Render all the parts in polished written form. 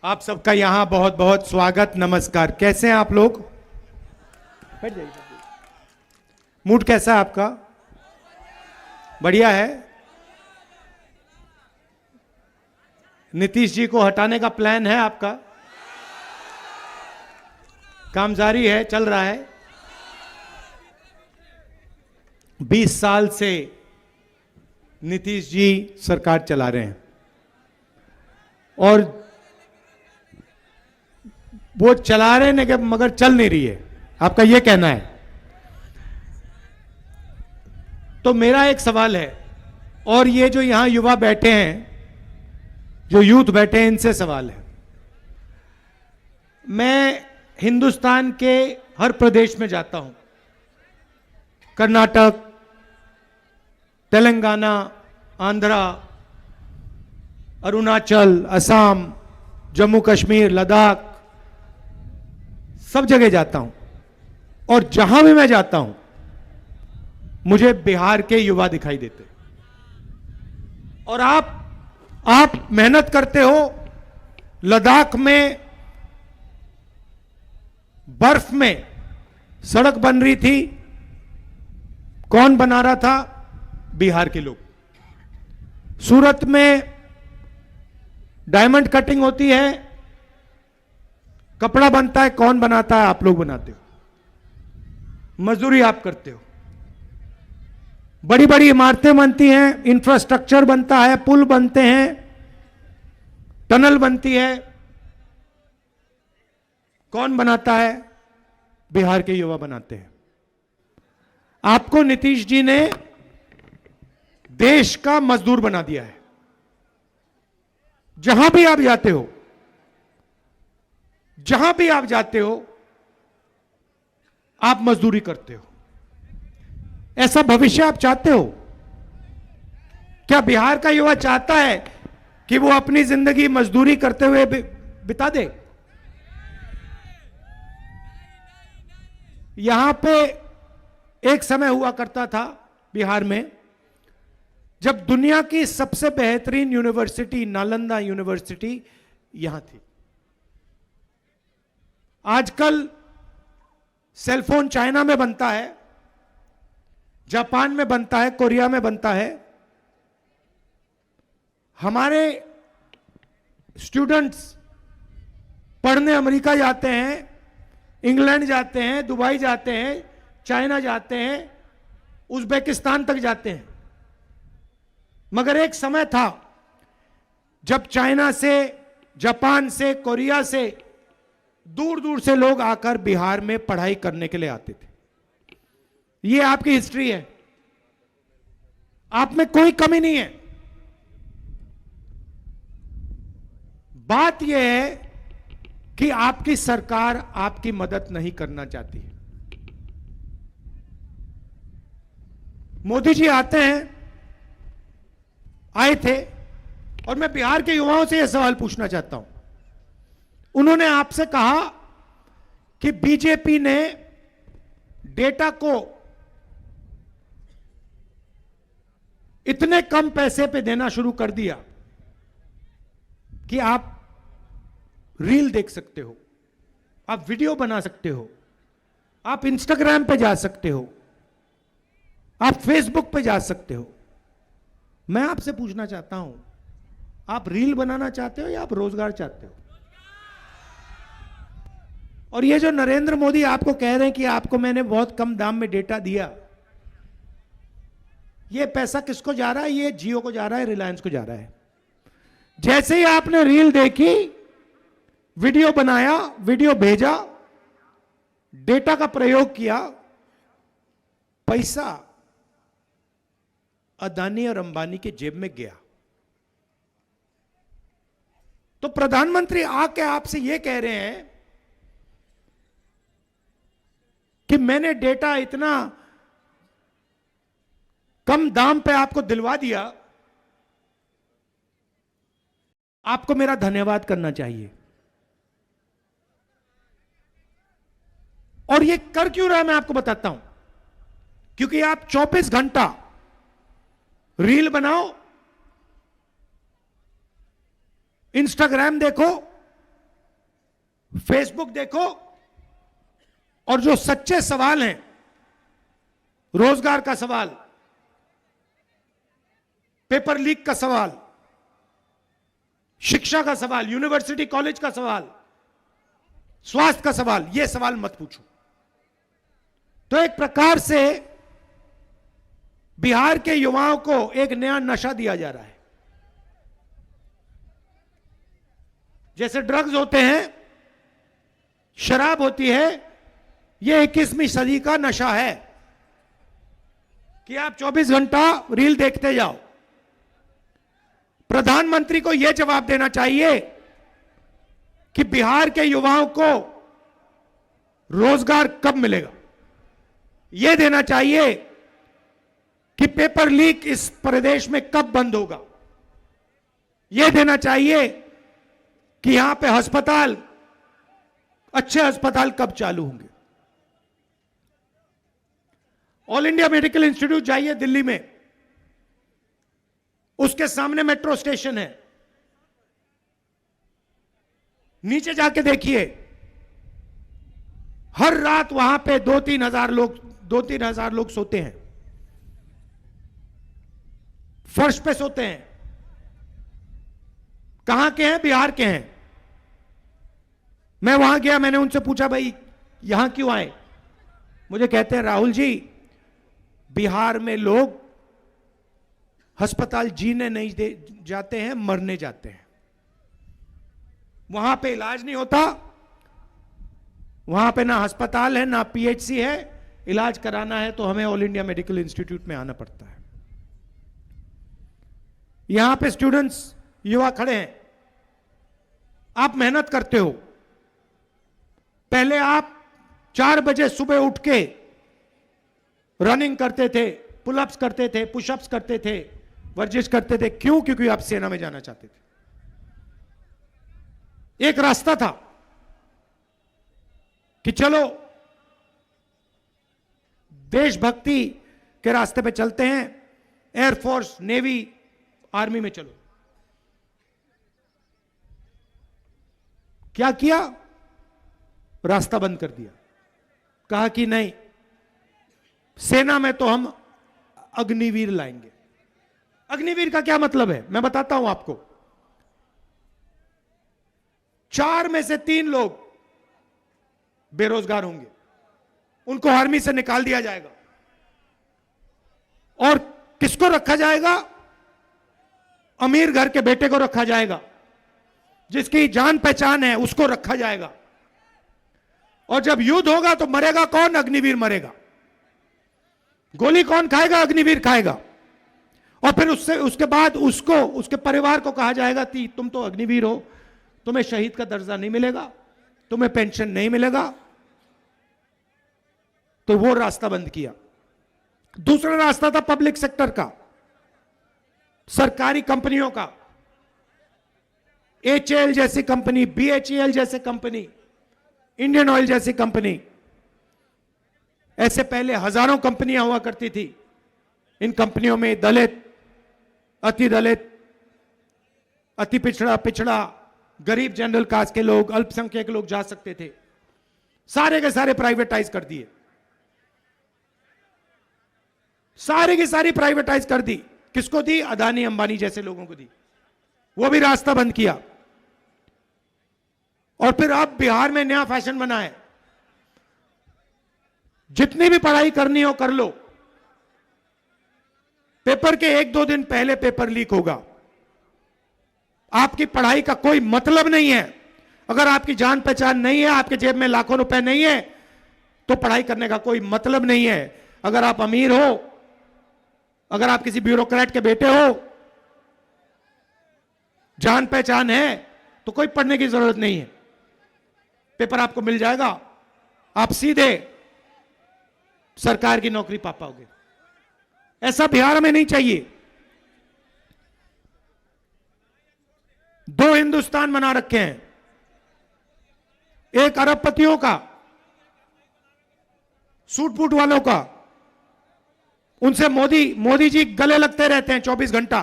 आप सबका यहां बहुत बहुत स्वागत, नमस्कार। कैसे हैं आप लोग? बैठ जाइए। मूड कैसा है आपका? बढ़िया है। नीतीश जी को हटाने का प्लान है आपका? काम जारी है, चल रहा है। 20 साल से नीतीश जी सरकार चला रहे हैं और वो चला रहे हैं मगर चल नहीं रही है, आपका यह कहना है। तो मेरा एक सवाल है, और ये जो यहां युवा बैठे हैं, जो यूथ बैठे हैं, इनसे सवाल है। मैं हिंदुस्तान के हर प्रदेश में जाता हूं, कर्नाटक, तेलंगाना, आंध्रा, अरुणाचल, असम, जम्मू कश्मीर, लद्दाख, सब जगह जाता हूं। और जहां भी मैं जाता हूं मुझे बिहार के युवा दिखाई देते। और आप मेहनत करते हो। लद्दाख में बर्फ में सड़क बन रही थी, कौन बना रहा था? बिहार के लोग। सूरत में डायमंड कटिंग होती है, कपड़ा बनता है, कौन बनाता है? आप लोग बनाते हो। मजदूरी आप करते हो। बड़ी बड़ी इमारतें बनती हैं, इंफ्रास्ट्रक्चर बनता है, पुल बनते हैं, टनल बनती है, कौन बनाता है? बिहार के युवा बनाते हैं। आपको नीतीश जी ने देश का मजदूर बना दिया है। जहां भी आप जाते हो, जहां भी आप जाते हो, आप मजदूरी करते हो। ऐसा भविष्य आप चाहते हो? क्या बिहार का युवा चाहता है कि वो अपनी जिंदगी मजदूरी करते हुए बिता दे? यहां पे एक समय हुआ करता था बिहार में, जब दुनिया की सबसे बेहतरीन यूनिवर्सिटी नालंदा यूनिवर्सिटी यहां थी। आजकल सेलफोन चाइना में बनता है, जापान में बनता है, कोरिया में बनता है। हमारे स्टूडेंट्स पढ़ने अमेरिका जाते हैं, इंग्लैंड जाते हैं, दुबई जाते हैं, चाइना जाते हैं, उज्बेकिस्तान तक जाते हैं। मगर एक समय था जब चाइना से, जापान से, कोरिया से दूर दूर से लोग आकर बिहार में पढ़ाई करने के लिए आते थे। ये आपकी हिस्ट्री है, आप में कोई कमी नहीं है। बात यह है कि आपकी सरकार आपकी मदद नहीं करना चाहती है। मोदी जी आते हैं, आए थे, और मैं बिहार के युवाओं से यह सवाल पूछना चाहता हूं। उन्होंने आपसे कहा कि बीजेपी ने डेटा को इतने कम पैसे पे देना शुरू कर दिया कि आप रील देख सकते हो, आप वीडियो बना सकते हो, आप इंस्टाग्राम पे जा सकते हो, आप फेसबुक पे जा सकते हो। मैं आपसे पूछना चाहता हूं, आप रील बनाना चाहते हो या आप रोजगार चाहते हो? और ये जो नरेंद्र मोदी आपको कह रहे हैं कि आपको मैंने बहुत कम दाम में डेटा दिया, ये पैसा किसको जा रहा है? ये जियो को जा रहा है, रिलायंस को जा रहा है। जैसे ही आपने रील देखी, वीडियो बनाया, वीडियो भेजा, डेटा का प्रयोग किया, पैसा अदानी और अंबानी के जेब में गया। तो प्रधानमंत्री आके आपसे यह कह रहे हैं कि मैंने डेटा इतना कम दाम पे आपको दिलवा दिया, आपको मेरा धन्यवाद करना चाहिए। और ये कर क्यों रहा है मैं आपको बताता हूं। क्योंकि आप 24 घंटा रील बनाओ, इंस्टाग्राम देखो, फेसबुक देखो और जो सच्चे सवाल हैं, रोजगार का सवाल, पेपर लीक का सवाल, शिक्षा का सवाल, यूनिवर्सिटी कॉलेज का सवाल, स्वास्थ्य का सवाल, यह सवाल मत पूछो। तो एक प्रकार से बिहार के युवाओं को एक नया नशा दिया जा रहा है। जैसे ड्रग्स होते हैं, शराब होती है, यह 21वीं सदी का नशा है कि आप 24 घंटा रील देखते जाओ। प्रधानमंत्री को यह जवाब देना चाहिए कि बिहार के युवाओं को रोजगार कब मिलेगा। यह देना चाहिए कि पेपर लीक इस प्रदेश में कब बंद होगा। यह देना चाहिए कि यहां पे अस्पताल, अच्छे अस्पताल कब चालू होंगे। ऑल इंडिया मेडिकल इंस्टीट्यूट जाइए दिल्ली में, उसके सामने मेट्रो स्टेशन है, नीचे जाके देखिए, हर रात वहां पे 2-3 हजार लोग सोते हैं, फर्श पे सोते हैं। कहां के हैं? बिहार के हैं। मैं वहां गया, मैंने उनसे पूछा भाई यहां क्यों आए? मुझे कहते हैं राहुल जी, बिहार में लोग अस्पताल जीने नहीं जाते हैं, मरने जाते हैं। वहां पे इलाज नहीं होता, वहां पे ना अस्पताल है ना पीएचसी है। इलाज कराना है तो हमें ऑल इंडिया मेडिकल इंस्टीट्यूट में आना पड़ता है। यहां पे स्टूडेंट्स, युवा खड़े हैं, आप मेहनत करते हो। पहले आप 4 बजे सुबह उठ के रनिंग करते थे, पुलअप्स करते थे, पुशअप्स करते थे, वर्जिश करते थे। क्यों? क्योंकि आप सेना में जाना चाहते थे। एक रास्ता था कि चलो देशभक्ति के रास्ते पे चलते हैं, एयरफोर्स, नेवी, आर्मी में चलो। क्या किया? रास्ता बंद कर दिया। कहा कि नहीं, सेना में तो हम अग्निवीर लाएंगे। अग्निवीर का क्या मतलब है मैं बताता हूं आपको। 4 में से 3 लोग बेरोजगार होंगे, उनको आर्मी से निकाल दिया जाएगा और किसको रखा जाएगा? अमीर घर के बेटे को रखा जाएगा, जिसकी जान पहचान है उसको रखा जाएगा। और जब युद्ध होगा तो मरेगा कौन? अग्निवीर मरेगा। गोली कौन खाएगा? अग्निवीर खाएगा। और फिर उसके बाद उसको, उसके परिवार को कहा जाएगा कि तुम तो अग्निवीर हो, तुम्हें शहीद का दर्जा नहीं मिलेगा, तुम्हें पेंशन नहीं मिलेगा। तो वो रास्ता बंद किया। दूसरा रास्ता था पब्लिक सेक्टर का, सरकारी कंपनियों का। HAL जैसी कंपनी, BHEL जैसे कंपनी, इंडियन ऑयल जैसी कंपनी, ऐसे पहले हजारों कंपनियां हुआ करती थी। इन कंपनियों में दलित, अति पिछड़ा, गरीब, जनरल कास्ट के लोग, अल्पसंख्यक लोग जा सकते थे। सारे के सारे प्राइवेटाइज कर दिए, सारे की सारी प्राइवेटाइज कर दी। किसको दी? अदानी अंबानी जैसे लोगों को दी। वो भी रास्ता बंद किया। और फिर अब बिहार में नया फैशन बना है, जितनी भी पढ़ाई करनी हो कर लो, पेपर के 1-2 दिन पहले पेपर लीक होगा। आपकी पढ़ाई का कोई मतलब नहीं है। अगर आपकी जान पहचान नहीं है, आपके जेब में लाखों रुपए नहीं है, तो पढ़ाई करने का कोई मतलब नहीं है। अगर आप अमीर हो, अगर आप किसी ब्यूरोक्रेट के बेटे हो, जान पहचान है, तो कोई पढ़ने की जरूरत नहीं है। पेपर आपको मिल जाएगा, आप सीधे सरकार की नौकरी पा पाओगे। ऐसा बिहार में नहीं चाहिए। 2 हिंदुस्तान बना रखे हैं, एक अरबपतियों का, सूट बूट वालों का, उनसे मोदी जी गले लगते रहते हैं 24 घंटा,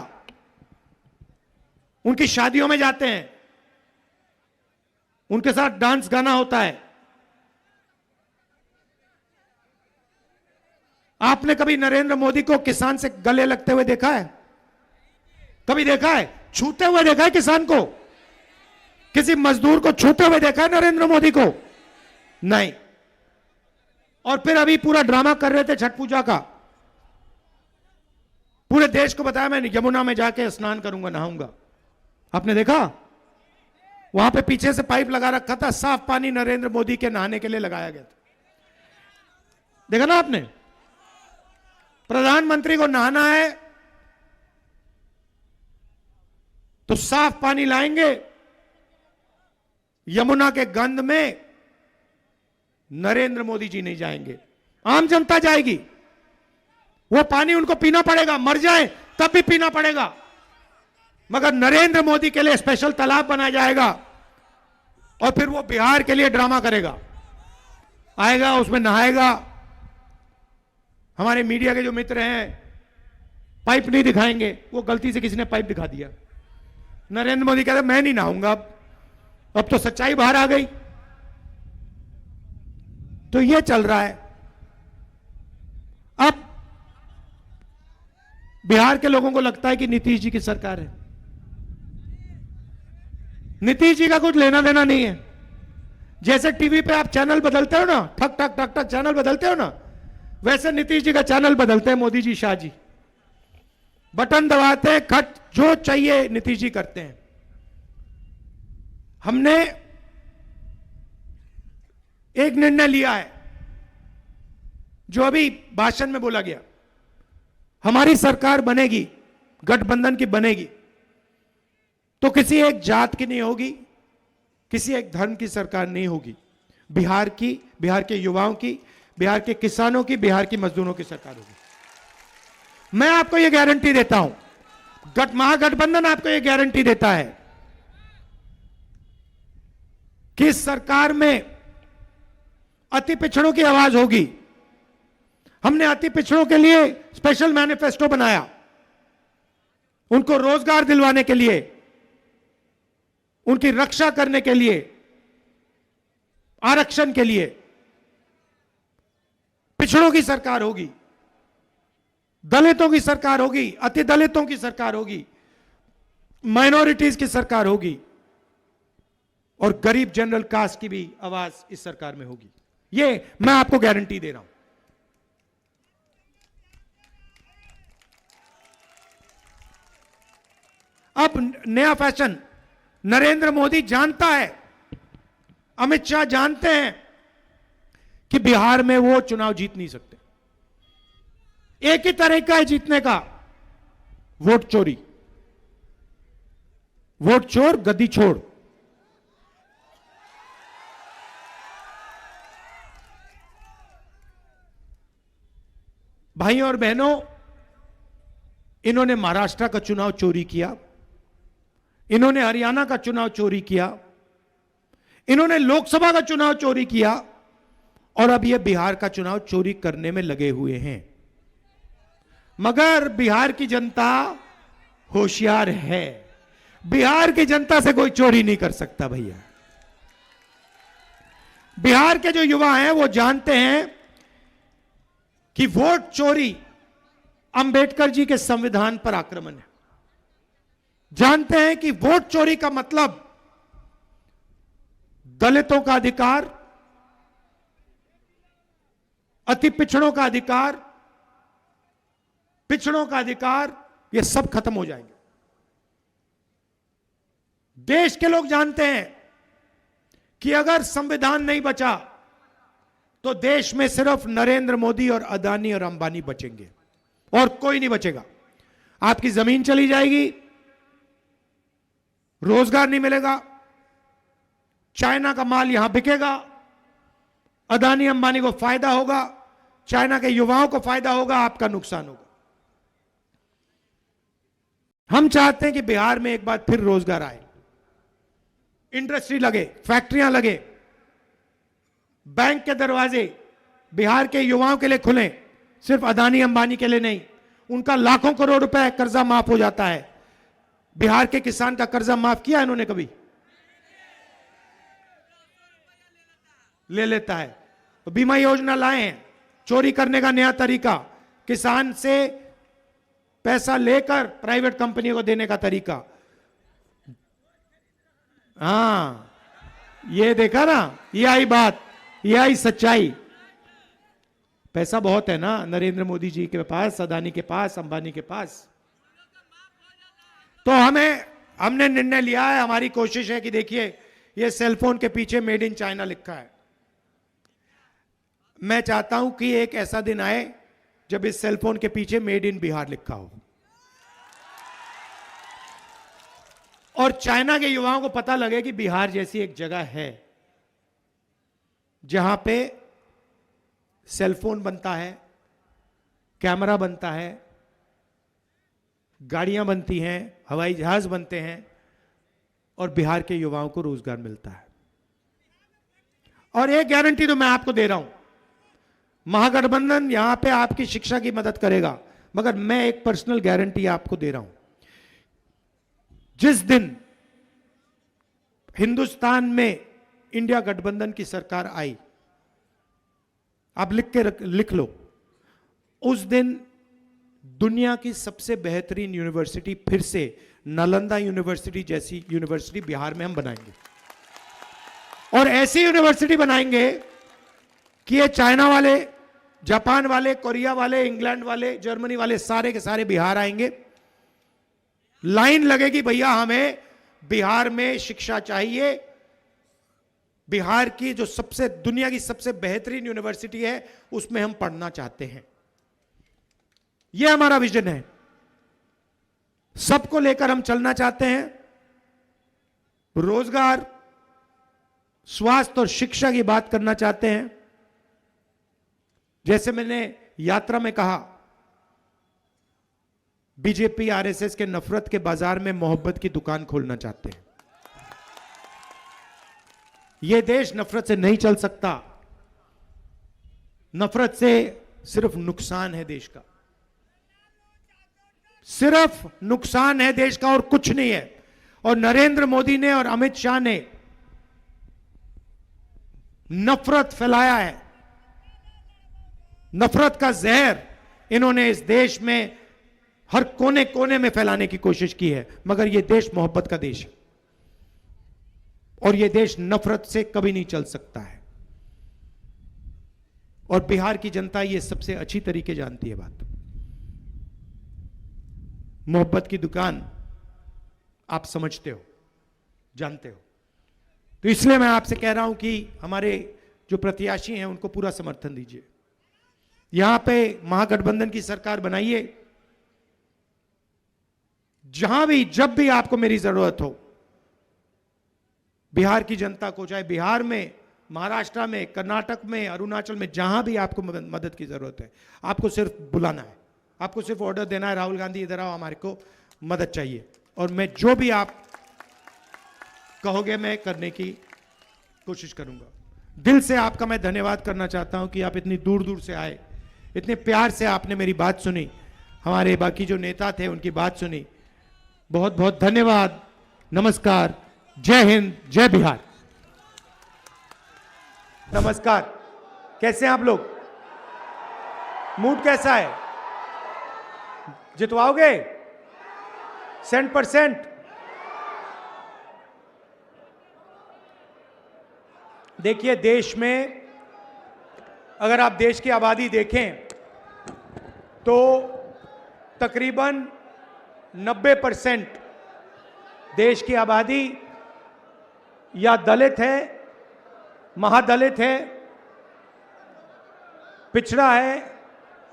उनकी शादियों में जाते हैं, उनके साथ डांस गाना होता है। आपने कभी नरेंद्र मोदी को किसान से गले लगते हुए देखा है? कभी देखा है? छूते हुए देखा है किसान को? किसी मजदूर को छूते हुए देखा है नरेंद्र मोदी को? नहीं। और फिर अभी पूरा ड्रामा कर रहे थे छठ पूजा का। पूरे देश को बताया मैं यमुना में जाके स्नान करूंगा, नहाऊंगा। आपने देखा? वहां पे पीछे से पाइप लगा रखा था, साफ पानी नरेंद्र मोदी के नहाने के लिए लगाया गया था। देखा ना आपने? प्रधानमंत्री को नहाना है तो साफ पानी लाएंगे, यमुना के गंध में नरेंद्र मोदी जी नहीं जाएंगे, आम जनता जाएगी। वो पानी उनको पीना पड़ेगा, मर जाए तब भी पीना पड़ेगा, मगर नरेंद्र मोदी के लिए स्पेशल तालाब बनाया जाएगा। और फिर वो बिहार के लिए ड्रामा करेगा, आएगा उसमें नहाएगा। हमारे मीडिया के जो मित्र हैं पाइप नहीं दिखाएंगे, वो गलती से किसी ने पाइप दिखा दिया, नरेंद्र मोदी कहते मैं नहीं नहाऊंगा। अब तो सच्चाई बाहर आ गई। तो ये चल रहा है। अब बिहार के लोगों को लगता है कि नीतीश जी की सरकार है। नीतीश जी का कुछ लेना देना नहीं है। जैसे टीवी पे आप चैनल बदलते हो ना, ठक ठक ठक ठक चैनल बदलते हो ना, वैसे नीतीश जी का चैनल बदलते हैं मोदी जी, शाह जी। बटन दबाते हैं, खट जो चाहिए नीतीश जी करते हैं। हमने एक निर्णय लिया है जो अभी भाषण में बोला गया, हमारी सरकार बनेगी, गठबंधन की बनेगी, तो किसी एक जात की नहीं होगी, किसी एक धर्म की सरकार नहीं होगी। बिहार की, बिहार के युवाओं की, बिहार के किसानों की, बिहार की मजदूरों की सरकार होगी। मैं आपको यह गारंटी देता हूं, महागठबंधन आपको यह गारंटी देता है कि इस सरकार में अति पिछड़ों की आवाज होगी। हमने अति पिछड़ों के लिए स्पेशल मैनिफेस्टो बनाया, उनको रोजगार दिलवाने के लिए, उनकी रक्षा करने के लिए, आरक्षण के लिए। पिछड़ों की सरकार होगी, दलितों की सरकार होगी, अति दलितों की सरकार होगी, माइनॉरिटीज की सरकार होगी, और गरीब जनरल कास्ट की भी आवाज इस सरकार में होगी। ये मैं आपको गारंटी दे रहा हूं। अब नया फैशन, नरेंद्र मोदी जानता है, अमित शाह जानते हैं कि बिहार में वो चुनाव जीत नहीं सकते। एक ही तरीका है जीतने का, वोट चोरी। वोट चोर गद्दी छोड़। भाइयों और बहनों, इन्होंने महाराष्ट्र का चुनाव चोरी किया, इन्होंने हरियाणा का चुनाव चोरी किया, इन्होंने लोकसभा का चुनाव चोरी किया, और अब ये बिहार का चुनाव चोरी करने में लगे हुए हैं। मगर बिहार की जनता होशियार है, बिहार की जनता से कोई चोरी नहीं कर सकता भैया। बिहार के जो युवा हैं वो जानते हैं कि वोट चोरी अंबेडकर जी के संविधान पर आक्रमण है। जानते हैं कि वोट चोरी का मतलब दलितों का अधिकार, अति पिछड़ों का अधिकार, पिछड़ों का अधिकार, ये सब खत्म हो जाएंगे। देश के लोग जानते हैं कि अगर संविधान नहीं बचा तो देश में सिर्फ नरेंद्र मोदी और अदानी और अंबानी बचेंगे, और कोई नहीं बचेगा। आपकी जमीन चली जाएगी, रोजगार नहीं मिलेगा, चाइना का माल यहां बिकेगा, अदानी अंबानी को फायदा होगा, चाइना के युवाओं को फायदा होगा, आपका नुकसान होगा। हम चाहते हैं कि बिहार में एक बार फिर रोजगार आए, इंडस्ट्री लगे, फैक्ट्रियां लगे, बैंक के दरवाजे बिहार के युवाओं के लिए खुलें, सिर्फ अदानी अंबानी के लिए नहीं। उनका लाखों करोड़ रुपए कर्जा माफ हो जाता है। बिहार के किसान का कर्जा माफ किया इन्होंने कभी? ले लेता है। तो बीमा योजना लाए हैं, चोरी करने का नया तरीका, किसान से पैसा लेकर प्राइवेट कंपनियों को देने का तरीका। हाँ, ये देखा ना, ये आई बात, ये आई सच्चाई। पैसा बहुत है ना नरेंद्र मोदी जी के पास, अदानी के पास, अंबानी के पास। तो हमने निर्णय लिया है, हमारी कोशिश है कि देखिए ये सेलफोन के पीछे मेड इन चाइना लिखा है। मैं चाहता हूं कि एक ऐसा दिन आए जब इस सेलफोन के पीछे मेड इन बिहार लिखा हो, और चाइना के युवाओं को पता लगे कि बिहार जैसी एक जगह है जहां पे सेलफोन बनता है, कैमरा बनता है, गाड़ियां बनती हैं, हवाई जहाज बनते हैं, और बिहार के युवाओं को रोजगार मिलता है। और एक गारंटी तो मैं आपको दे रहा हूं, महागठबंधन यहां पे आपकी शिक्षा की मदद करेगा, मगर मैं एक पर्सनल गारंटी आपको दे रहा हूं, जिस दिन हिंदुस्तान में इंडिया गठबंधन की सरकार आई, आप लिख लो, उस दिन दुनिया की सबसे बेहतरीन यूनिवर्सिटी फिर से नालंदा यूनिवर्सिटी जैसी यूनिवर्सिटी बिहार में हम बनाएंगे। और ऐसी यूनिवर्सिटी बनाएंगे कि ये चाइना वाले, जापान वाले, कोरिया वाले, इंग्लैंड वाले, जर्मनी वाले सारे के सारे बिहार आएंगे। लाइन लगेगी, भैया हमें बिहार में शिक्षा चाहिए, बिहार की जो सबसे दुनिया की सबसे बेहतरीन यूनिवर्सिटी है उसमें हम पढ़ना चाहते हैं। यह हमारा विजन है, सबको लेकर हम चलना चाहते हैं। रोजगार, स्वास्थ्य और शिक्षा की बात करना चाहते हैं। जैसे मैंने यात्रा में कहा, बीजेपी आरएसएस के नफरत के बाजार में मोहब्बत की दुकान खोलना चाहते हैं। यह देश नफरत से नहीं चल सकता, नफरत से सिर्फ नुकसान है देश का, सिर्फ नुकसान है देश का और कुछ नहीं है। और नरेंद्र मोदी ने और अमित शाह ने नफरत फैलाया है, नफरत का जहर इन्होंने इस देश में हर कोने कोने में फैलाने की कोशिश की है। मगर यह देश मोहब्बत का देश है और यह देश नफरत से कभी नहीं चल सकता है। और बिहार की जनता यह सबसे अच्छी तरीके जानती है बात। मोहब्बत की दुकान आप समझते हो, जानते हो। तो इसलिए मैं आपसे कह रहा हूं कि हमारे जो प्रत्याशी हैं उनको पूरा समर्थन दीजिए। यहां पे महागठबंधन की सरकार बनाइए। जहां भी जब भी आपको मेरी जरूरत हो, बिहार की जनता को, चाहे बिहार में, महाराष्ट्र में, कर्नाटक में, अरुणाचल में, जहां भी आपको मदद की जरूरत है, आपको सिर्फ बुलाना है, आपको सिर्फ ऑर्डर देना है, राहुल गांधी इधर आओ, हमारे को मदद चाहिए। और मैं जो भी आप कहोगे मैं करने की कोशिश करूंगा। दिल से आपका मैं धन्यवाद करना चाहता हूं कि आप इतनी दूर दूर से आए, इतने प्यार से आपने मेरी बात सुनी, हमारे बाकी जो नेता थे उनकी बात सुनी। बहुत बहुत धन्यवाद। नमस्कार, जय हिंद, जय बिहार। नमस्कार, कैसे हैं आप लोग? मूड कैसा है? जितवाओगे 100%? देखिए, देश में अगर आप देश की आबादी देखें तो तकरीबन 90% देश की आबादी या दलित है, महादलित है, पिछड़ा है,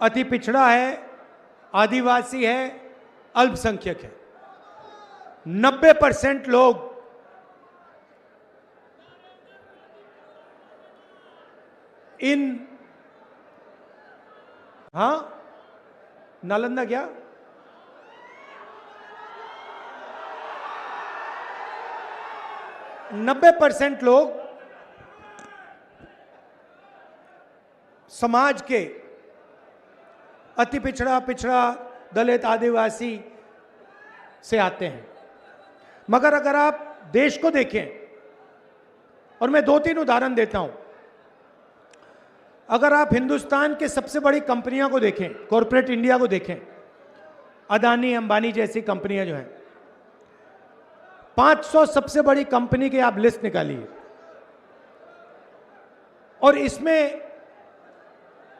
अति पिछड़ा है, आदिवासी है, अल्पसंख्यक है। 90% लोग इन, हां, नालंदा क्या? नब्बे % लोग समाज के अति पिछड़ा, पिछड़ा, दलित, आदिवासी से आते हैं। मगर अगर आप देश को देखें, और मैं 2-3 उदाहरण देता हूं, अगर आप हिंदुस्तान के सबसे बड़ी कंपनियों को देखें, कॉरपोरेट इंडिया को देखें, अदानी अंबानी जैसी कंपनियां जो हैं, 500 सबसे बड़ी कंपनी की आप लिस्ट निकालिए, और इसमें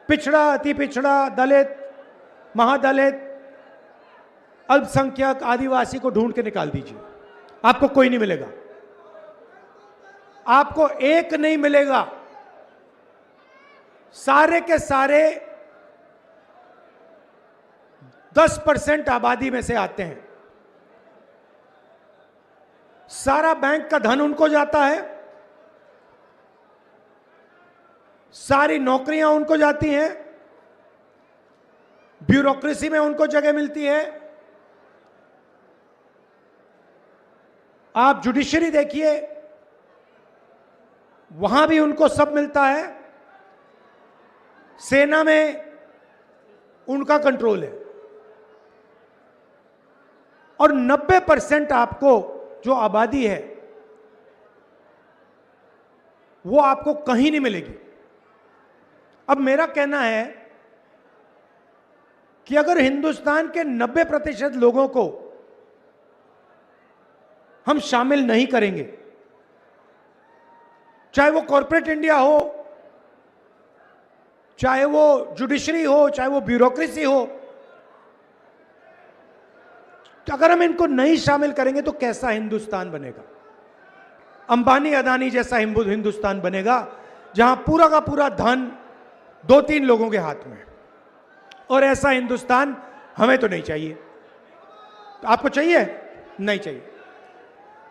पिछड़ा, अति पिछड़ा, दलित, महादलित, अल्पसंख्यक, आदिवासी को ढूंढ के निकाल दीजिए, आपको कोई नहीं मिलेगा, आपको एक नहीं मिलेगा। सारे के सारे 10% आबादी में से आते हैं। सारा बैंक का धन उनको जाता है, सारी नौकरियां उनको जाती हैं, ब्यूरोक्रेसी में उनको जगह मिलती है। आप जुडिशरी देखिए, वहां भी उनको सब मिलता है। सेना में उनका कंट्रोल है, और 90% आपको जो आबादी है वो आपको कहीं नहीं मिलेगी। अब मेरा कहना है कि अगर हिंदुस्तान के 90% लोगों को हम शामिल नहीं करेंगे, चाहे वो कॉरपोरेट इंडिया हो, चाहे वो जुडिशरी हो, चाहे वो ब्यूरोक्रेसी हो, तो अगर हम इनको नहीं शामिल करेंगे तो कैसा हिंदुस्तान बनेगा? अंबानी अदानी जैसा हिंदुस्तान बनेगा जहां पूरा का पूरा धन 2-3 लोगों के हाथ में। और ऐसा हिंदुस्तान हमें तो नहीं चाहिए। तो आपको चाहिए? नहीं चाहिए।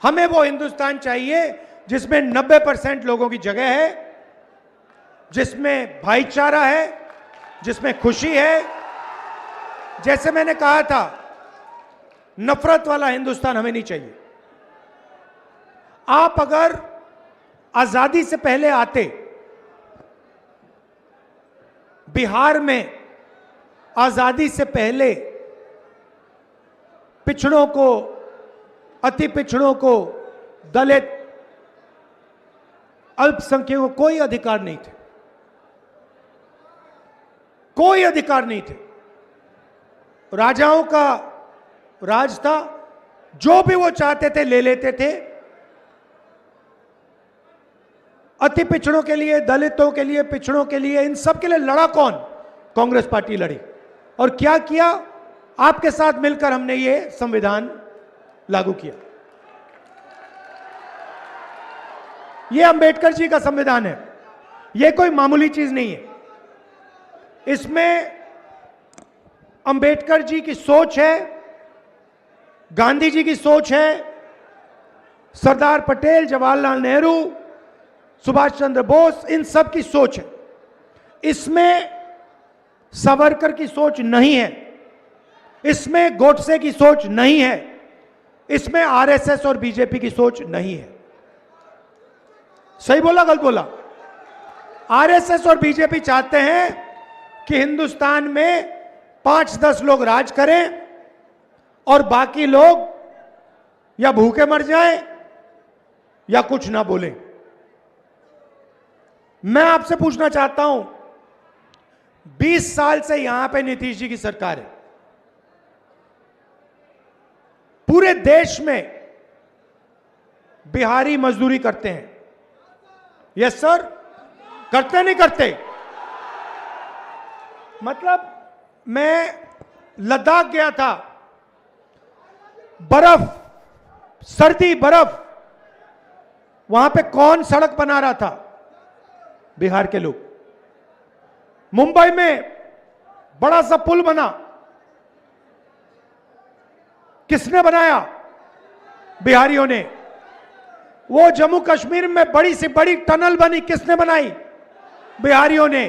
हमें वो हिंदुस्तान चाहिए जिसमें 90% लोगों की जगह है, जिसमें भाईचारा है, जिसमें खुशी है। जैसे मैंने कहा था, नफरत वाला हिंदुस्तान हमें नहीं चाहिए। आप अगर आजादी से पहले आते, बिहार में आजादी से पहले पिछड़ों को, अति पिछड़ों को, दलित, अल्पसंख्यकों को कोई अधिकार नहीं थे, कोई अधिकार नहीं थे। राजाओं का राज था, जो भी वो चाहते थे ले लेते थे। अति पिछड़ों के लिए, दलितों के लिए, पिछड़ों के लिए, इन सब के लिए लड़ा कौन? कांग्रेस पार्टी लड़ी। और क्या किया? आपके साथ मिलकर हमने ये संविधान लागू किया। ये अंबेडकर जी का संविधान है, ये कोई मामूली चीज नहीं है। इसमें अंबेडकर जी की सोच है, गांधी जी की सोच है, सरदार पटेल, जवाहरलाल नेहरू, सुभाष चंद्र बोस, इन सब की सोच है। इसमें सावरकर की सोच नहीं है, इसमें गोडसे की सोच नहीं है, इसमें आरएसएस और बीजेपी की सोच नहीं है। सही बोला, गलत बोला? आरएसएस और बीजेपी चाहते हैं कि हिंदुस्तान में 5-10 लोग राज करें और बाकी लोग या भूखे मर जाएं या कुछ ना बोलें। मैं आपसे पूछना चाहता हूं, 20 साल से यहां पे नीतीश जी की सरकार है। पूरे देश में बिहारी मजदूरी करते हैं। यस सर, करते नहीं करते? मतलब मैं लद्दाख गया था, बर्फ, सर्दी, बर्फ, वहां पे कौन सड़क बना रहा था? बिहार के लोग। मुंबई में बड़ा सा पुल बना, किसने बनाया? बिहारियों ने। वो जम्मू कश्मीर में बड़ी से बड़ी टनल बनी, किसने बनाई? बिहारियों ने।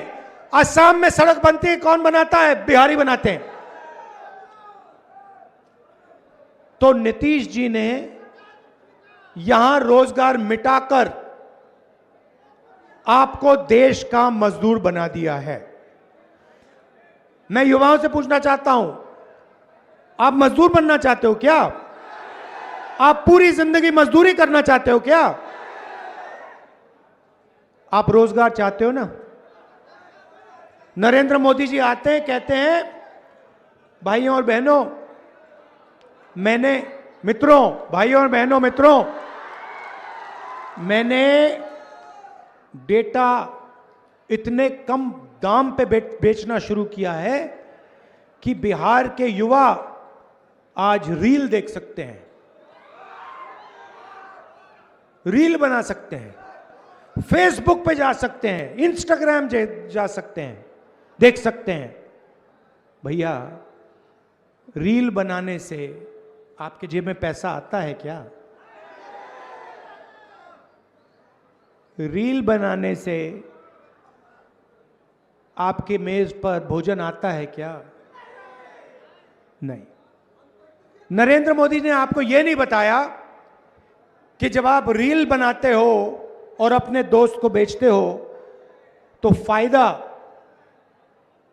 असम में सड़क बनती है, कौन बनाता है? बिहारी बनाते हैं। तो नीतीश जी ने यहां रोजगार मिटाकर आपको देश का मजदूर बना दिया है। मैं युवाओं से पूछना चाहता हूं, आप मजदूर बनना चाहते हो क्या? आप पूरी जिंदगी मजदूरी करना चाहते हो क्या? आप रोजगार चाहते हो ना? नरेंद्र मोदी जी आते हैं, कहते हैं भाइयों और बहनों, मैंने डेटा इतने कम दाम पे बेचना शुरू किया है कि बिहार के युवा आज रील देख सकते हैं, रील बना सकते हैं, फेसबुक पे जा सकते हैं, इंस्टाग्राम जा सकते हैं, देख सकते हैं। भैया, रील बनाने से आपके जेब में पैसा आता है क्या? रील बनाने से आपके मेज पर भोजन आता है क्या? नहीं। नरेंद्र मोदी ने आपको यह नहीं बताया कि जब आप रील बनाते हो और अपने दोस्त को बेचते हो तो फायदा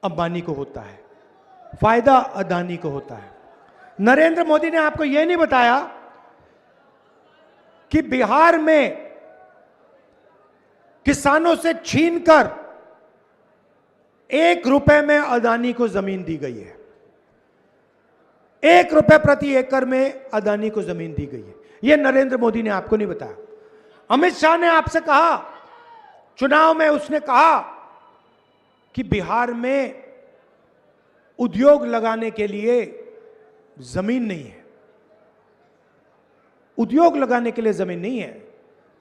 अंबानी को होता है, फायदा अदानी को होता है। नरेंद्र मोदी ने आपको यह नहीं बताया कि बिहार में किसानों से छीनकर 1 रुपए में अदानी को जमीन दी गई है, 1 रुपए प्रति एकड़ में अदानी को जमीन दी गई है। यह नरेंद्र मोदी ने आपको नहीं बताया। अमित शाह ने आपसे कहा, चुनाव में उसने कहा कि बिहार में उद्योग लगाने के लिए जमीन नहीं है, उद्योग लगाने के लिए जमीन नहीं है,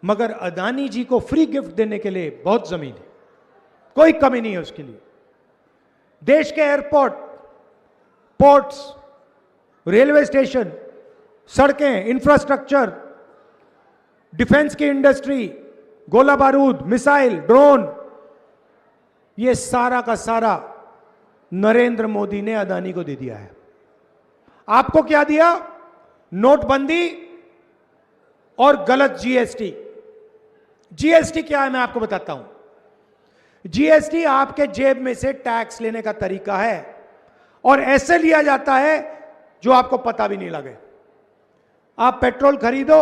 मगर अदानी जी को फ्री गिफ्ट देने के लिए बहुत जमीन है, कोई कमी नहीं है उसके लिए। देश के एयरपोर्ट, पोर्ट्स, रेलवे स्टेशन, सड़कें, इंफ्रास्ट्रक्चर, डिफेंस की इंडस्ट्री, गोला बारूद, मिसाइल, ड्रोन, यह सारा का सारा नरेंद्र मोदी ने अदानी को दे दिया है। आपको क्या दिया? नोटबंदी और गलत जीएसटी। जीएसटी क्या है मैं आपको बताता हूं। जीएसटी आपके जेब में से टैक्स लेने का तरीका है और ऐसे लिया जाता है जो आपको पता भी नहीं लगे। आप पेट्रोल खरीदो,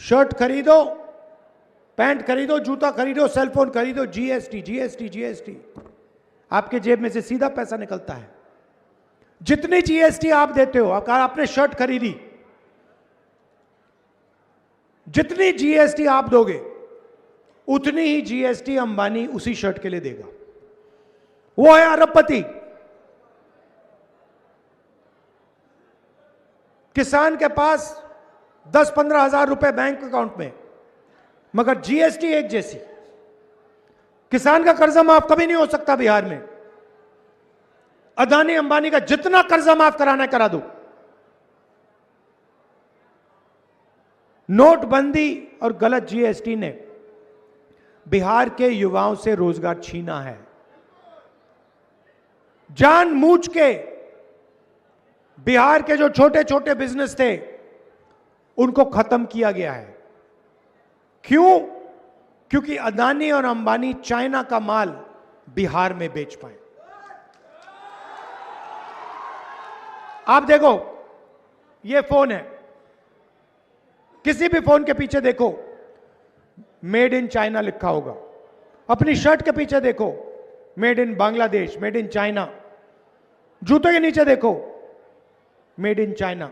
शर्ट खरीदो, पैंट खरीदो, जूता खरीदो, सेलफोन खरीदो, जीएसटी जीएसटी जीएसटी, आपके जेब में से सीधा पैसा निकलता है। जितनी जीएसटी आप देते हो, आपने शर्ट खरीदी, जितनी जीएसटी आप दोगे उतनी ही जीएसटी अंबानी उसी शर्ट के लिए देगा। वो है अरबपति। किसान के पास 10-15 हजार रुपए बैंक अकाउंट में, मगर जीएसटी एक जैसी। किसान का कर्जा माफ कभी नहीं हो सकता बिहार में। अदानी अंबानी का जितना कर्जा माफ कराना है करा दो। नोटबंदी और गलत जीएसटी ने बिहार के युवाओं से रोजगार छीना है। जानबूझ के बिहार के जो छोटे छोटे बिजनेस थे उनको खत्म किया गया है। क्यों? क्योंकि अदानी और अंबानी चाइना का माल बिहार में बेच पाए। आप देखो, ये फोन है, किसी भी फोन के पीछे देखो मेड इन चाइना लिखा होगा। अपनी शर्ट के पीछे देखो made in Bangladesh, made in China. जूतों के नीचे देखो मेड इन चाइना।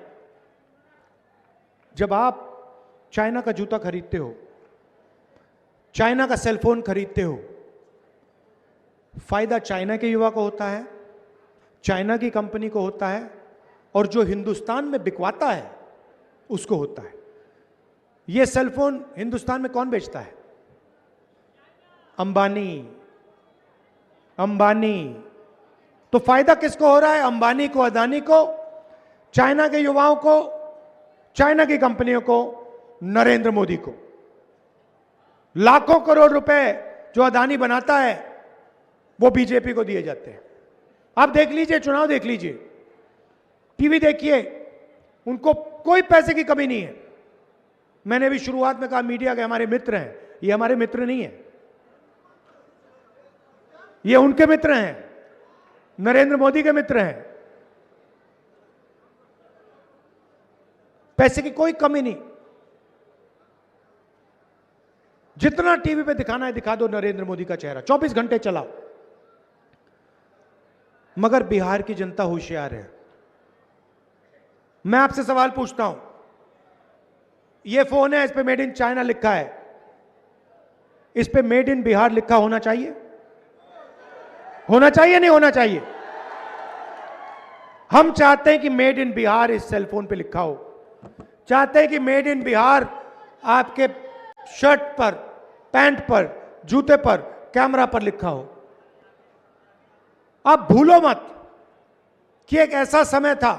जब आप चाइना का जूता खरीदते हो, चाइना का सेलफोन खरीदते हो, फायदा चाइना के युवा को होता है, चाइना की कंपनी को होता है, और जो हिंदुस्तान में बिकवाता है उसको होता है। यह सेलफोन हिंदुस्तान में कौन बेचता है? अंबानी। अंबानी। तो फायदा किसको हो रहा है? अंबानी को, अदानी को, चाइना के युवाओं को, चाइना की कंपनियों को, नरेंद्र मोदी को। लाखों करोड़ रुपए जो अदानी बनाता है वो बीजेपी को दिए जाते हैं। आप देख लीजिए, चुनाव देख लीजिए, टीवी देखिए, उनको कोई पैसे की कमी नहीं है। मैंने भी शुरुआत में कहा मीडिया के हमारे मित्र हैं, ये हमारे मित्र नहीं है, ये उनके मित्र हैं, नरेंद्र मोदी के मित्र हैं। पैसे की कोई कमी नहीं। जितना टीवी पे दिखाना है दिखा दो नरेंद्र मोदी का चेहरा, 24 घंटे चलाओ। मगर बिहार की जनता होशियार है। मैं आपसे सवाल पूछता हूं, यह फोन है, इस पे मेड इन चाइना लिखा है, इस पे मेड इन बिहार लिखा होना चाहिए? होना चाहिए नहीं होना चाहिए? हम चाहते हैं कि मेड इन बिहार इस सेलफोन पे लिखा हो, चाहते हैं कि मेड इन बिहार आपके शर्ट पर, पैंट पर, जूते पर, कैमरा पर लिखा हो। आप भूलो मत कि एक ऐसा समय था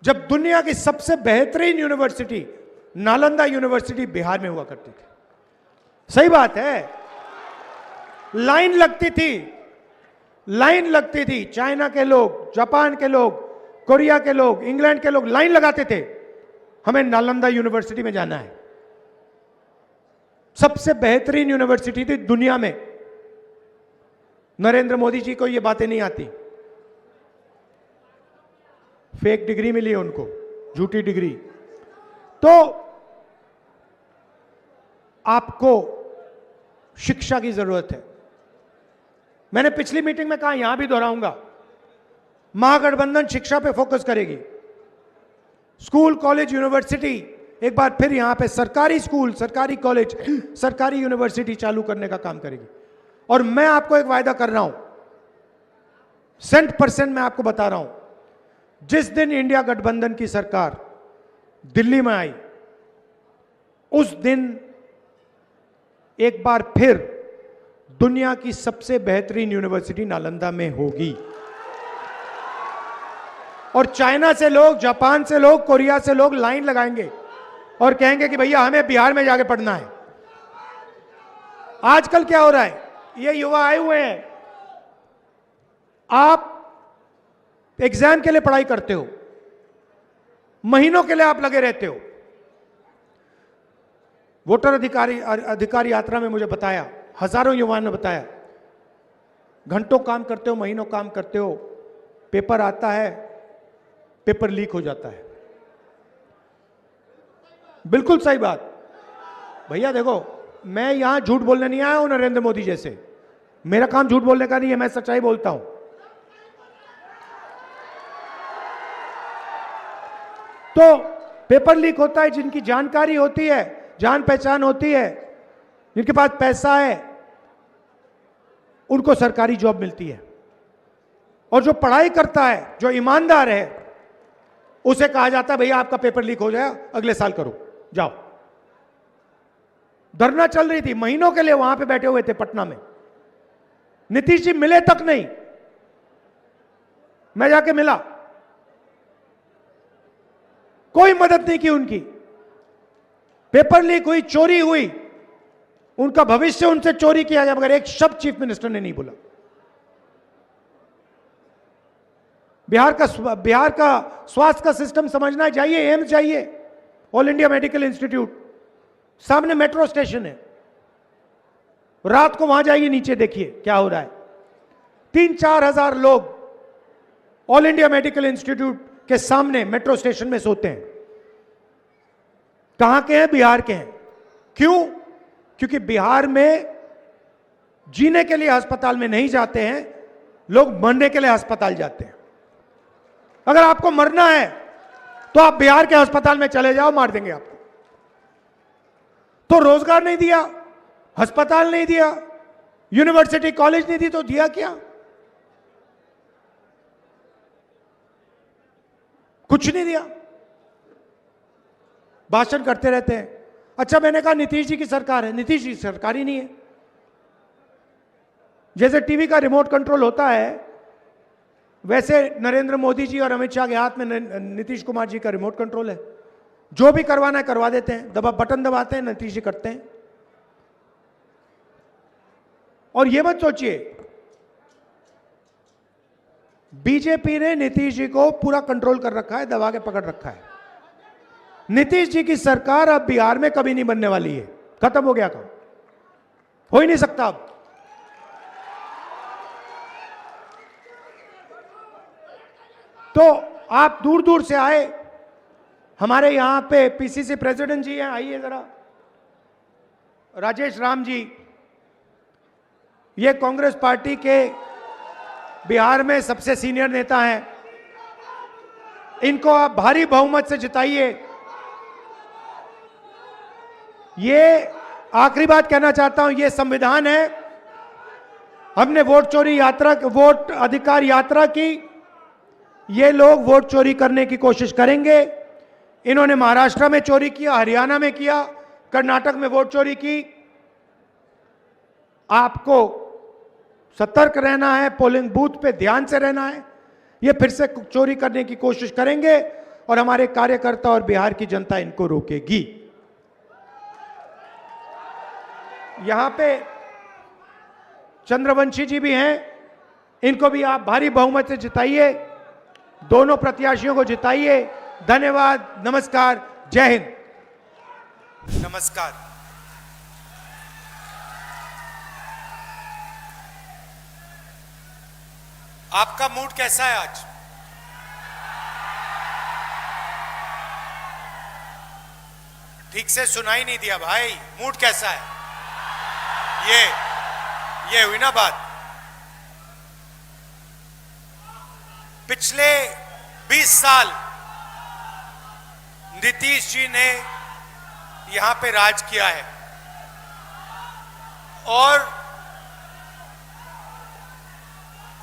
जब दुनिया की सबसे बेहतरीन यूनिवर्सिटी नालंदा यूनिवर्सिटी बिहार में हुआ करती थी। सही बात है, लाइन लगती थी, लाइन लगती थी। चाइना के लोग, जापान के लोग, कोरिया के लोग, इंग्लैंड के लोग लाइन लगाते थे, हमें नालंदा यूनिवर्सिटी में जाना है। सबसे बेहतरीन यूनिवर्सिटी थी दुनिया में। नरेंद्र मोदी जी को ये बातें नहीं आती, फेक डिग्री मिली है उनको, झूठी डिग्री। तो आपको शिक्षा की जरूरत है। मैंने पिछली मीटिंग में कहा, यहां भी दोहराऊंगा, महागठबंधन शिक्षा पे फोकस करेगी। स्कूल, कॉलेज, यूनिवर्सिटी, एक बार फिर यहां पे सरकारी स्कूल, सरकारी कॉलेज, सरकारी यूनिवर्सिटी चालू करने का काम करेगी। और मैं आपको एक वायदा कर रहा हूं, 100% मैं आपको बता रहा हूं, जिस दिन इंडिया गठबंधन की सरकार दिल्ली में आई, उस दिन एक बार फिर दुनिया की सबसे बेहतरीन यूनिवर्सिटी नालंदा में होगी। और चाइना से लोग, जापान से लोग, कोरिया से लोग लाइन लगाएंगे और कहेंगे कि भैया हमें बिहार में जाके पढ़ना है। आजकल क्या हो रहा है, ये युवा आए हुए हैं, आप एग्जाम के लिए पढ़ाई करते हो, महीनों के लिए आप लगे रहते हो। वोटर अधिकार यात्रा में मुझे बताया, हजारों युवाओं ने बताया, घंटों काम करते हो, महीनों काम करते हो, पेपर आता है, पेपर लीक हो जाता है। बिल्कुल सही बात भैया। देखो, मैं यहां झूठ बोलने नहीं आया हूं नरेंद्र मोदी जैसे, मेरा काम झूठ बोलने का नहीं है, मैं सच्चाई बोलता हूं। तो पेपर लीक होता है, जिनकी जानकारी होती है, जान पहचान होती है, जिनके पास पैसा है, उनको सरकारी जॉब मिलती है। और जो पढ़ाई करता है, जो ईमानदार है, उसे कहा जाता है भैया आपका पेपर लीक हो जाए, अगले साल करो, जाओ। धरना चल रही थी, महीनों के लिए वहां पे बैठे हुए थे पटना में, नीतीश जी मिले तक नहीं। मैं जाके मिला, कोई मदद नहीं की उनकी। पेपर लीक हुई, चोरी हुई, उनका भविष्य उनसे चोरी किया गया, मगर एक शब्द चीफ मिनिस्टर ने नहीं बोला। बिहार का स्वास्थ्य का सिस्टम समझना चाहिए, एम्स चाहिए, ऑल इंडिया मेडिकल इंस्टीट्यूट, सामने मेट्रो स्टेशन है, रात को वहां जाइए, नीचे देखिए क्या हो रहा है। 3-4 हजार लोग ऑल इंडिया मेडिकल इंस्टीट्यूट के सामने मेट्रो स्टेशन में सोते हैं। कहां के हैं? बिहार के हैं। क्यों? क्योंकि बिहार में जीने के लिए अस्पताल में नहीं जाते हैं लोग, मरने के लिए अस्पताल जाते हैं। अगर आपको मरना है तो आप बिहार के अस्पताल में चले जाओ, मार देंगे आपको। तो रोजगार नहीं दिया, अस्पताल नहीं दिया, यूनिवर्सिटी कॉलेज नहीं दी, तो दिया क्या? कुछ नहीं दिया, भाषण करते रहते हैं। अच्छा, मैंने कहा नीतीश जी की सरकार है, नीतीश जी की सरकार ही नहीं है। जैसे टीवी का रिमोट कंट्रोल होता है, वैसे नरेंद्र मोदी जी और अमित शाह के हाथ में नीतीश कुमार जी का रिमोट कंट्रोल है। जो भी करवाना है करवा देते हैं, बटन दबाते हैं, नीतीश जी करते हैं। और ये मत सोचिए, बीजेपी ने नीतीश जी को पूरा कंट्रोल कर रखा है, दबा के पकड़ रखा है। नीतीश जी की सरकार अब बिहार में कभी नहीं बनने वाली है, खत्म हो गया काम, हो ही नहीं सकता अब। तो आप दूर दूर से आए, हमारे यहां पे पीसीसी प्रेसिडेंट जी हैं, आइए जरा, राजेश राम जी, ये कांग्रेस पार्टी के बिहार में सबसे सीनियर नेता हैं। इनको आप भारी बहुमत से जिताइए। ये आखिरी बात कहना चाहता हूं, ये संविधान है। हमने वोट चोरी यात्रा, वोट अधिकार यात्रा की। ये लोग वोट चोरी करने की कोशिश करेंगे। इन्होंने महाराष्ट्र में चोरी किया, हरियाणा में किया, कर्नाटक में वोट चोरी की। आपको सतर्क रहना है, पोलिंग बूथ पे ध्यान से रहना है। ये फिर से चोरी करने की कोशिश करेंगे और हमारे कार्यकर्ता और बिहार की जनता इनको रोकेगी। यहां पे चंद्रवंशी जी भी हैं, इनको भी आप भारी बहुमत से जिताइए। दोनों प्रत्याशियों को जिताइए। धन्यवाद, नमस्कार, जय हिंद। नमस्कार। आपका मूड कैसा है आज? ठीक से सुनाई नहीं दिया भाई। मूड कैसा है? ये हुई ना बात। पिछले 20 साल नीतीश जी ने यहां पे राज किया है और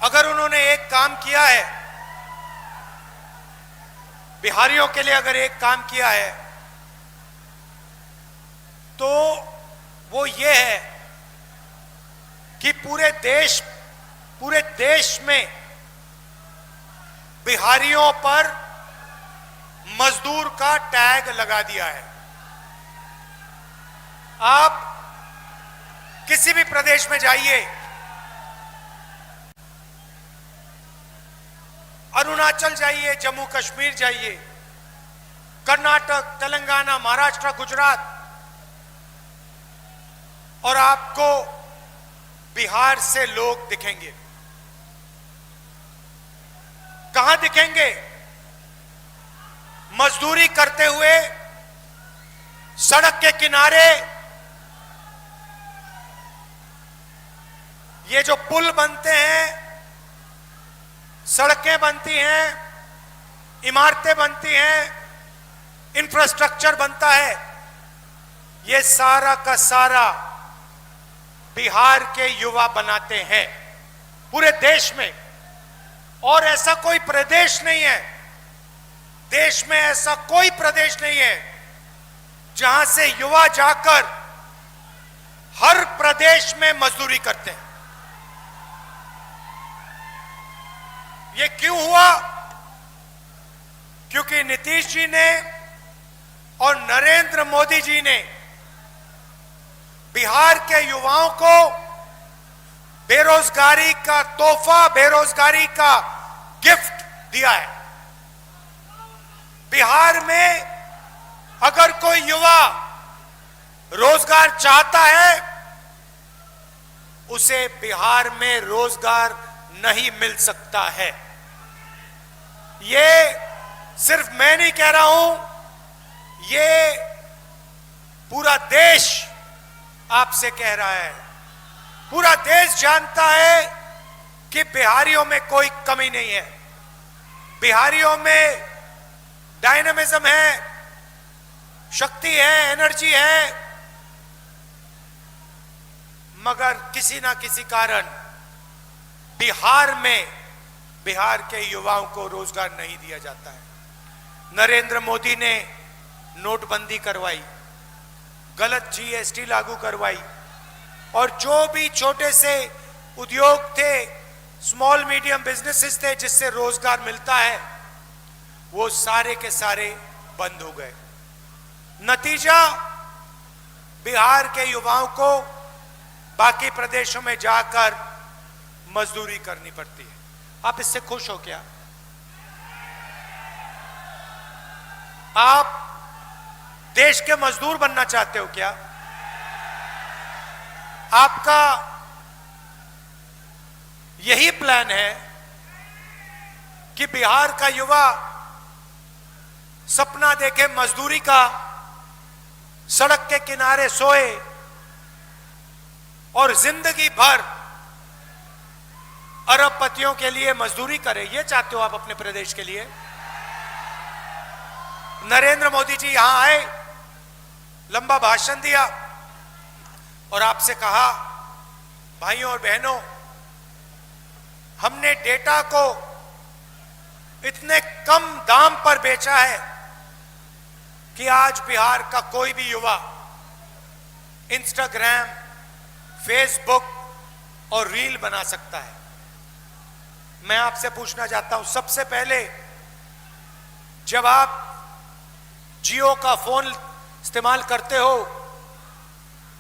अगर उन्होंने एक काम किया है, बिहारियों के लिए अगर एक काम किया है, तो वो ये है कि पूरे देश में बिहारियों पर मजदूर का टैग लगा दिया है। आप किसी भी प्रदेश में जाइए, अरुणाचल जाइए, जम्मू कश्मीर जाइए, कर्नाटक, तेलंगाना, महाराष्ट्र, गुजरात, और आपको बिहार से लोग दिखेंगे। कहां दिखेंगे? मजदूरी करते हुए सड़क के किनारे। ये जो पुल बनते हैं, सड़कें बनती हैं, इमारतें बनती हैं, इंफ्रास्ट्रक्चर बनता है, ये सारा का सारा बिहार के युवा बनाते हैं पूरे देश में। और ऐसा कोई प्रदेश नहीं है, देश में ऐसा कोई प्रदेश नहीं है जहां से युवा जाकर हर प्रदेश में मजदूरी करते हैं। ये क्यों हुआ? क्योंकि नीतीश जी ने और नरेंद्र मोदी जी ने बिहार के युवाओं को बेरोजगारी का तोहफा, बेरोजगारी का गिफ्ट दिया है। बिहार में अगर कोई युवा रोजगार चाहता है, उसे बिहार में रोजगार नहीं मिल सकता है। ये सिर्फ मैं नहीं कह रहा हूं, ये पूरा देश आपसे कह रहा है। पूरा देश जानता है कि बिहारियों में कोई कमी नहीं है। बिहारियों में डायनामिज्म है, शक्ति है, एनर्जी है, मगर किसी ना किसी कारण बिहार के युवाओं को रोजगार नहीं दिया जाता है। नरेंद्र मोदी ने नोटबंदी करवाई, गलत जीएसटी लागू करवाई, और जो भी छोटे से उद्योग थे, स्मॉल मीडियम बिजनेसेस थे जिससे रोजगार मिलता है, वो सारे के सारे बंद हो गए। नतीजा, बिहार के युवाओं को बाकी प्रदेशों में जाकर मजदूरी करनी पड़ती है। आप इससे खुश हो क्या? आप देश के मजदूर बनना चाहते हो क्या? आपका यही प्लान है कि बिहार का युवा सपना देखे मजदूरी का, सड़क के किनारे सोए, और जिंदगी भर अरबपतियों के लिए मजदूरी करे, ये चाहते हो आप अपने प्रदेश के लिए? नरेंद्र मोदी जी यहां आए, लंबा भाषण दिया और आपसे कहा, भाइयों और बहनों, हमने डेटा को इतने कम दाम पर बेचा है कि आज बिहार का कोई भी युवा इंस्टाग्राम, फेसबुक और रील बना सकता है। मैं आपसे पूछना चाहता हूं, सबसे पहले जब आप जियो का फोन इस्तेमाल करते हो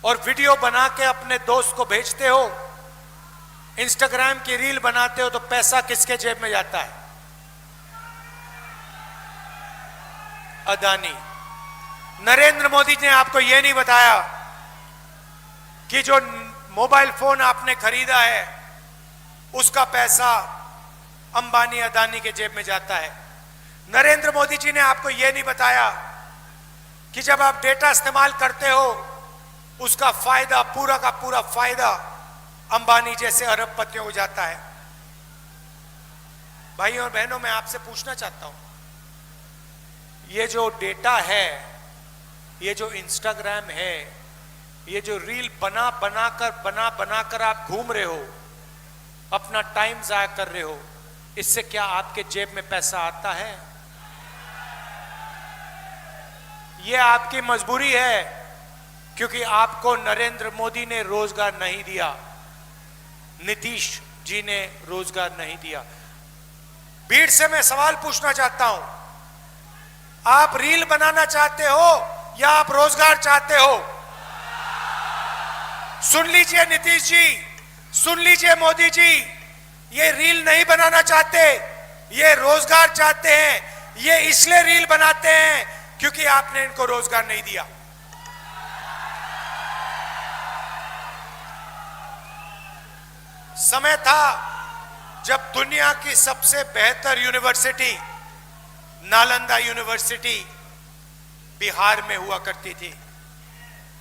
और वीडियो बना के अपने दोस्त को भेजते हो, इंस्टाग्राम की रील बनाते हो, तो पैसा किसके जेब में जाता है? अदानी। नरेंद्र मोदी ने आपको यह नहीं बताया कि जो मोबाइल फोन आपने खरीदा है उसका पैसा अंबानी अदानी के जेब में जाता है। नरेंद्र मोदी जी ने आपको यह नहीं बताया कि जब आप डेटा इस्तेमाल करते हो उसका फायदा, पूरा का पूरा फायदा अंबानी जैसे अरबपतियों को जाता है। भाइयों और बहनों, मैं आपसे पूछना चाहता हूं, ये जो डेटा है, ये जो इंस्टाग्राम है, ये जो रील बना बनाकर आप घूम रहे हो, अपना टाइम जाया कर रहे हो, इससे क्या आपके जेब में पैसा आता है? ये आपकी मजबूरी है, क्योंकि आपको नरेंद्र मोदी ने रोजगार नहीं दिया, नीतीश जी ने रोजगार नहीं दिया। भीड़ से मैं सवाल पूछना चाहता हूं, आप रील बनाना चाहते हो या आप रोजगार चाहते हो? सुन लीजिए नीतीश जी, सुन लीजिए मोदी जी, ये रील नहीं बनाना चाहते, ये रोजगार चाहते हैं। ये इसलिए रील बनाते हैं क्योंकि आपने इनको रोजगार नहीं दिया। समय था जब दुनिया की सबसे बेहतर यूनिवर्सिटी नालंदा यूनिवर्सिटी बिहार में हुआ करती थी।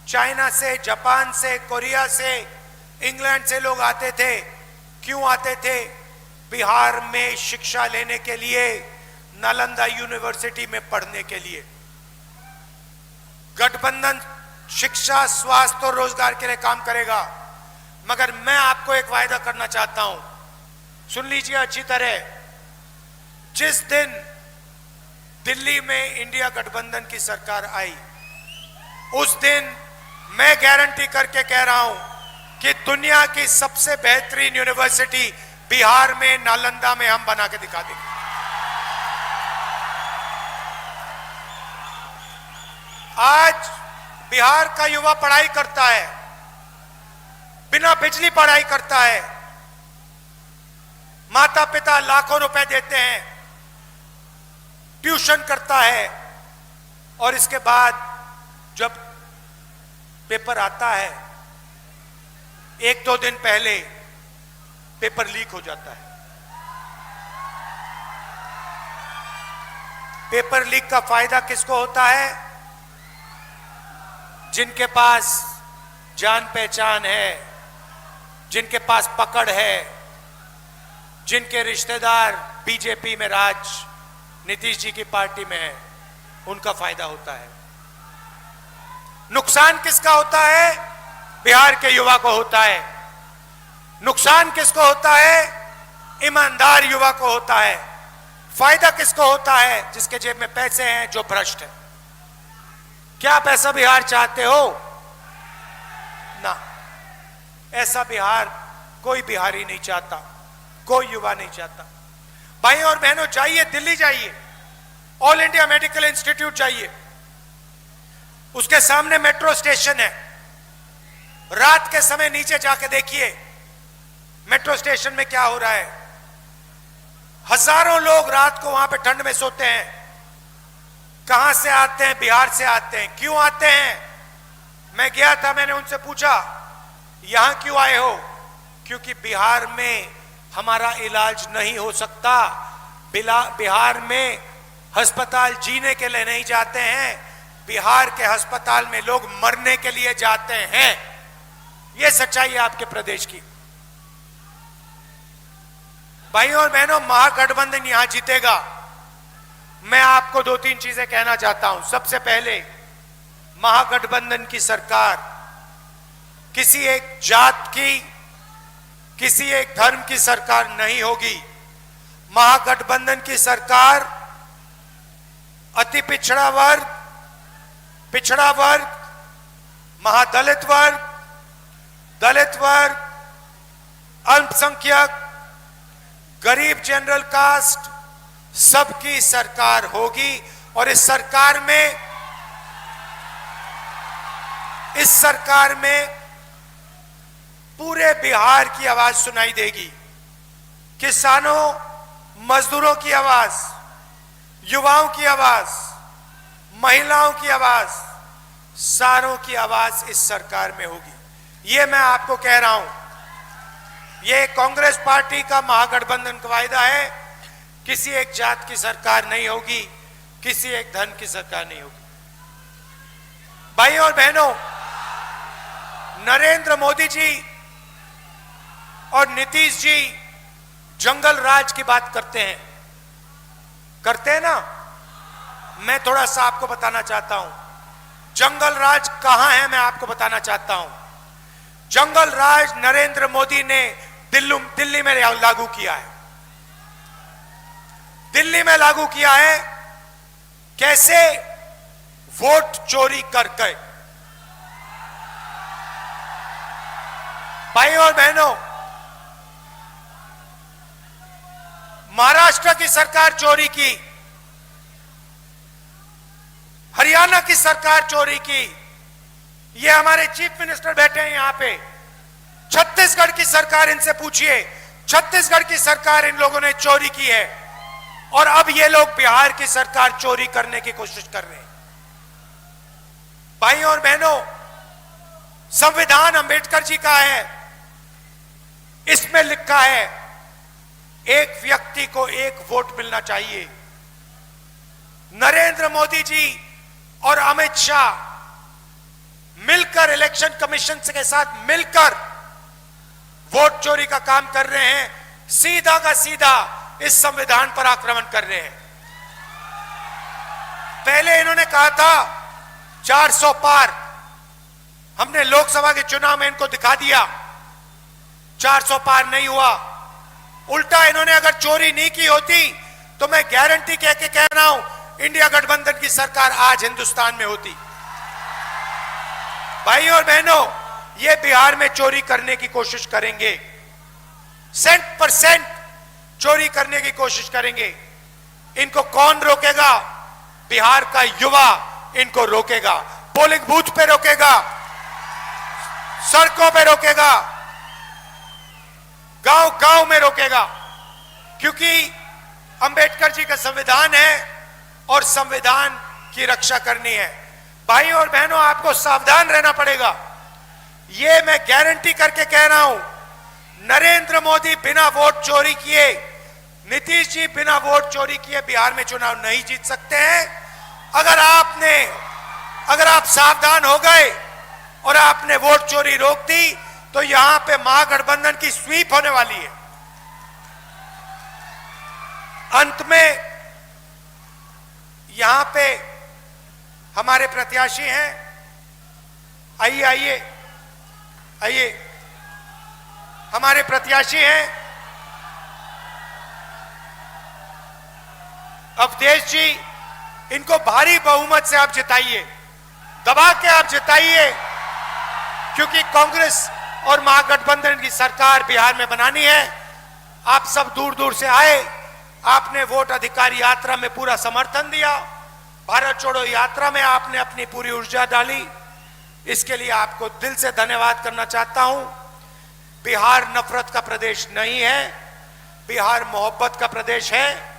चाइना से, जापान से, कोरिया से, इंग्लैंड से लोग आते थे। क्यों आते थे? बिहार में शिक्षा लेने के लिए, नालंदा यूनिवर्सिटी में पढ़ने के लिए। गठबंधन शिक्षा, स्वास्थ्य और रोजगार के लिए काम करेगा, मगर मैं आपको एक वायदा करना चाहता हूं, सुन लीजिए अच्छी तरह। जिस दिन दिल्ली में इंडिया गठबंधन की सरकार आई, उस दिन मैं गारंटी करके कह रहा हूं कि दुनिया की सबसे बेहतरीन यूनिवर्सिटी बिहार में, नालंदा में हम बना के दिखा देंगे। आज बिहार का युवा पढ़ाई करता है, बिना बिजली पढ़ाई करता है। माता पिता लाखों रुपए देते हैं, ट्यूशन करता है, और इसके बाद जब पेपर आता है, एक दो दिन पहले पेपर लीक हो जाता है। पेपर लीक का फायदा किसको होता है? जिनके पास जान पहचान है, जिनके पास पकड़ है, जिनके रिश्तेदार बीजेपी में, नीतीश जी की पार्टी में है, उनका फायदा होता है। नुकसान किसका होता है? बिहार के युवा को होता है। नुकसान किसको होता है? ईमानदार युवा को होता है। फायदा किसको होता है? जिसके जेब में पैसे हैं, जो भ्रष्ट है। क्या आप ऐसा बिहार चाहते हो? ना, ऐसा बिहार कोई बिहारी नहीं चाहता, कोई युवा नहीं चाहता। भाइयों और बहनों, जाइए दिल्ली, जाइए ऑल इंडिया मेडिकल इंस्टीट्यूट जाइए, उसके सामने मेट्रो स्टेशन है। रात के समय नीचे जाके देखिए मेट्रो स्टेशन में क्या हो रहा है। हजारों लोग रात को वहां पे ठंड में सोते हैं। कहां से आते हैं? बिहार से आते हैं। क्यों आते हैं? मैं गया था, मैंने उनसे पूछा यहां क्यों आए हो? क्योंकि बिहार में हमारा इलाज नहीं हो सकता। बिहार में अस्पताल जीने के लिए नहीं जाते हैं, बिहार के अस्पताल में लोग मरने के लिए जाते हैं। यह सच्चाई है आपके प्रदेश की। भाइयों और बहनों, महागठबंधन यहां जीतेगा। मैं आपको 2-3 चीजें कहना चाहता हूं। सबसे पहले, महागठबंधन की सरकार किसी एक जात की, किसी एक धर्म की सरकार नहीं होगी। महागठबंधन की सरकार अति पिछड़ा वर्ग, पिछड़ा वर्ग, महादलित वर्ग, दलित वर्ग, अल्पसंख्यक, गरीब जनरल कास्ट, सबकी सरकार होगी। और इस सरकार में पूरे बिहार की आवाज सुनाई देगी। किसानों, मजदूरों की आवाज, युवाओं की आवाज, महिलाओं की आवाज, सारों की आवाज इस सरकार में होगी। यह मैं आपको कह रहा हूं। यह कांग्रेस पार्टी का महागठबंधन का वायदा है। किसी एक जात की सरकार नहीं होगी, किसी एक धर्म की सरकार नहीं होगी। भाइयों और बहनों, नरेंद्र मोदी जी और नीतीश जी जंगल राज की बात करते हैं ना। मैं थोड़ा सा आपको बताना चाहता हूं, जंगल राज कहां है, मैं आपको बताना चाहता हूं। जंगल राज नरेंद्र मोदी ने दिल्ली में लागू किया है। दिल्ली में लागू किया है। कैसे? वोट चोरी करके। भाइयों और बहनों, महाराष्ट्र की सरकार चोरी की, हरियाणा की सरकार चोरी की। ये हमारे चीफ मिनिस्टर बैठे हैं यहां पे। छत्तीसगढ़ की सरकार, इनसे पूछिए, छत्तीसगढ़ की सरकार इन लोगों ने चोरी की है। और अब ये लोग बिहार की सरकार चोरी करने की कोशिश कर रहे हैं। भाइयों और बहनों, संविधान अंबेडकर जी का है। इसमें लिखा है एक व्यक्ति को एक वोट मिलना चाहिए। नरेंद्र मोदी जी और अमित शाह मिलकर, इलेक्शन कमीशन के साथ मिलकर वोट चोरी का काम कर रहे हैं। सीधा का सीधा इस संविधान पर आक्रमण कर रहे हैं। पहले इन्होंने कहा था 400 पार। हमने लोकसभा के चुनाव में इनको दिखा दिया 400 पार नहीं हुआ। उल्टा इन्होंने अगर चोरी नहीं की होती तो मैं गारंटी कह रहा हूं, इंडिया गठबंधन की सरकार आज हिंदुस्तान में होती। भाइयों और बहनों, ये बिहार में चोरी करने की कोशिश करेंगे, 100% चोरी करने की कोशिश करेंगे। इनको कौन रोकेगा? बिहार का युवा इनको रोकेगा। पोलिंग बूथ पे रोकेगा, सड़कों पे रोकेगा, गांव-गांव में रोकेगा। क्योंकि अंबेडकर जी का संविधान है और संविधान की रक्षा करनी है। भाइयों और बहनों, आपको सावधान रहना पड़ेगा। यह मैं गारंटी करके कह रहा हूं, नरेंद्र मोदी बिना वोट चोरी किए, नीतीश जी बिना वोट चोरी किए बिहार में चुनाव नहीं जीत सकते हैं। अगर आप सावधान हो गए और आपने वोट चोरी रोक दी तो यहां पे महागठबंधन की स्वीप होने वाली है। अंत में यहां पे हमारे प्रत्याशी हैं। आइए हमारे प्रत्याशी हैं अवधेश जी। इनको भारी बहुमत से आप जिताइए, दबा के आप जिताइए, क्योंकि कांग्रेस और महागठबंधन की सरकार बिहार में बनानी है। आप सब दूर दूर से आए, आपने वोट अधिकार यात्रा में पूरा समर्थन दिया, भारत छोड़ो यात्रा में आपने अपनी पूरी ऊर्जा डाली। इसके लिए आपको दिल से धन्यवाद करना चाहता हूं। बिहार नफरत का प्रदेश नहीं है, बिहार मोहब्बत का प्रदेश है।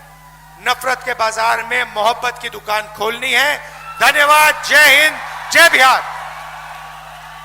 नफरत के बाजार में मोहब्बत की दुकान खोलनी है। धन्यवाद। जय हिंद, जय बिहार।